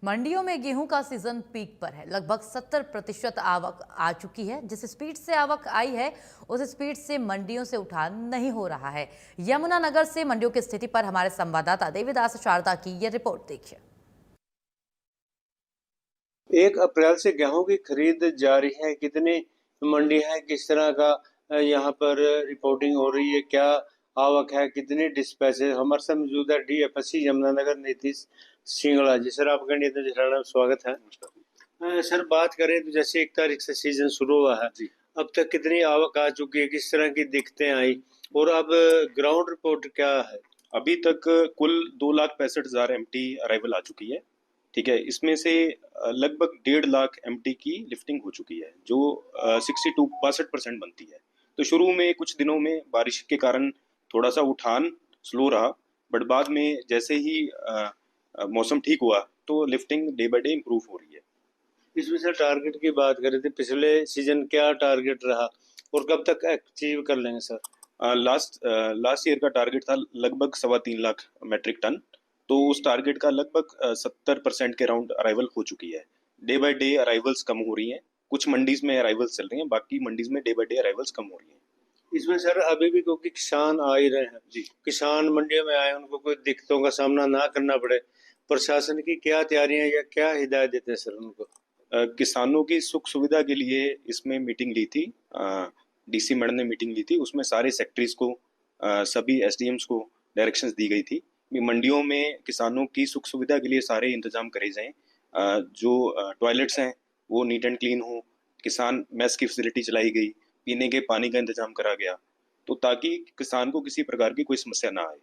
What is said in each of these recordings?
मंडियों में गेहूं का सीजन पीक पर है। लगभग 70% आवक आ चुकी है। जिस स्पीड से आवक आई है उस स्पीड से मंडियों से उठान नहीं हो रहा है। यमुनानगर से मंडियों की स्थिति पर हमारे संवाददाता देवीदास शारदा की ये रिपोर्ट देखिए। 1 अप्रैल से गेहूं की खरीद जारी है। कितनी मंडी है, किस तरह का यहाँ पर रिपोर्टिंग हो रही है, क्या आवक है, कितनी डिस्पैचेज? हमारे साथ मौजूद है डीएफएससी यमुनानगर नीतीश सिंगला जी। सर, आपका नीतीश में स्वागत है। सर, बात करें तो जैसे 1 तारीख से सीजन शुरू हुआ है, अब तक कितनी आवक आ चुकी है, किस तरह की दिक्कतें आई और अब ग्राउंड रिपोर्ट क्या है? अभी तक कुल 2,65,000 एमटी अराइवल आ चुकी है। ठीक है, इसमें से लगभग 1.5 लाख एमटी की लिफ्टिंग हो चुकी है, जो 62% बनती है। तो शुरू में कुछ दिनों में बारिश के कारण थोड़ा सा उठान स्लो रहा, बट बाद में जैसे ही मौसम ठीक हुआ तो lifting day by day improve हो रही है। इसमें से टारगेट की बात करें तो पिछले सीजन क्या टारगेट रहा और कब तक अचीव कर लेंगे सर? लास्ट ईयर का टारगेट था लगभग 3.25 लाख मेट्रिक टन। तो उस टारगेट का लगभग 70% के राउंड अराइवल हो चुकी है। डे बाय डे अराइवल्स कम हो रही हैं, कुछ मंडीज में अराइवल्स चल रही हैं, बाकी मंडीज में डे बाय डे अराइवल्स कम हो रही हैं। इसमें सर अभी भी क्योंकि किसान आ ही रहे हैं जी, किसान मंडियों में आए, उनको कोई दिक्कतों का सामना ना करना पड़े, प्रशासन की क्या तैयारियां या क्या हिदायत देते हैं सर उनको? किसानों की सुख सुविधा के लिए इसमें मीटिंग ली थी, डीसी मैडम ने मीटिंग ली थी। उसमें सारे सेक्रेटरीज को, सभी एसडीएम्स को डायरेक्शंस दी गई थी कि मंडियों में किसानों की सुख सुविधा के लिए सारे इंतजाम करे जाएं। जो टॉयलेट्स हैं वो नीट एंड क्लीन हो, किसान मेस की फैसिलिटी चलाई गई, पीने के पानी का इंतजाम करा गया, तो ताकि किसान को किसी प्रकार की कोई समस्या ना आए।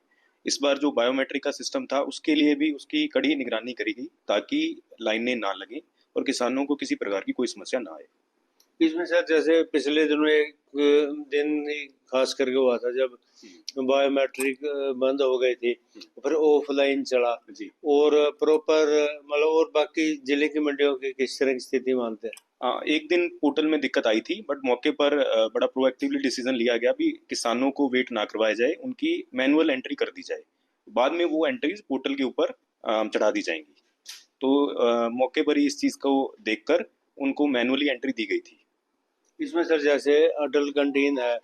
इस बार जो बायोमेट्रिक का सिस्टम था उसके लिए भी उसकी कड़ी निगरानी करी गई ताकि लाइनें ना लगें और किसानों को किसी प्रकार की कोई समस्या ना आए। इसमें सर जैसे पिछले दिनों एक दिन ही खास करके हुआ था जब बायोमेट्रिक बंद हो गई थी, फिर ऑफलाइन चला जी, और प्रॉपर मतलब और बाकी जिले की मंडियों की किस तरह की स्थिति मानते हैं? एक दिन पोर्टल में दिक्कत आई थी, बट मौके पर बड़ा प्रोएक्टिवली डिसीजन लिया गया भी किसानों को वेट ना करवाया जाए, उनकी मैनुअल एंट्री कर दी जाए, बाद में वो एंट्रीज पोर्टल के ऊपर चढ़ा दी जाएंगी। तो मौके पर ही इस चीज को देखकर उनको मैनुअली एंट्री दी गई थी। इसमें सर जैसे अटल कैंटीन है,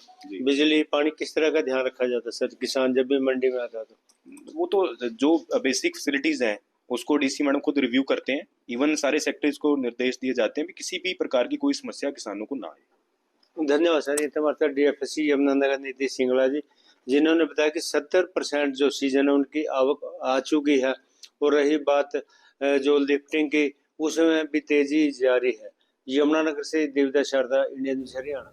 बिजली पानी, किस तरह का ध्यान रखा जाता है सर किसान जब भी मंडी में आता है? तो वो तो जो बेसिक फैसिलिटीज हैं उसको डीसी मैडम खुद रिव्यू करते हैं। इवन सारे सेक्टर्स को निर्देश दिए जाते हैं कि किसी भी प्रकार की कोई समस्या किसानों को ना आए। धन्यवाद सर। ये हमारे डीएफएससी यमुनानगर नीतीश सिंगला जी, जिन्होंने बताया कि 70% जो सीजन है उनकी आवक आ चुकी है और रही बात जो लिफ्टिंग की, उसमें भी तेजी जारी है। यमुनानगर से देवदास शारदा, इंडियन न्यूज़ हरियाणा।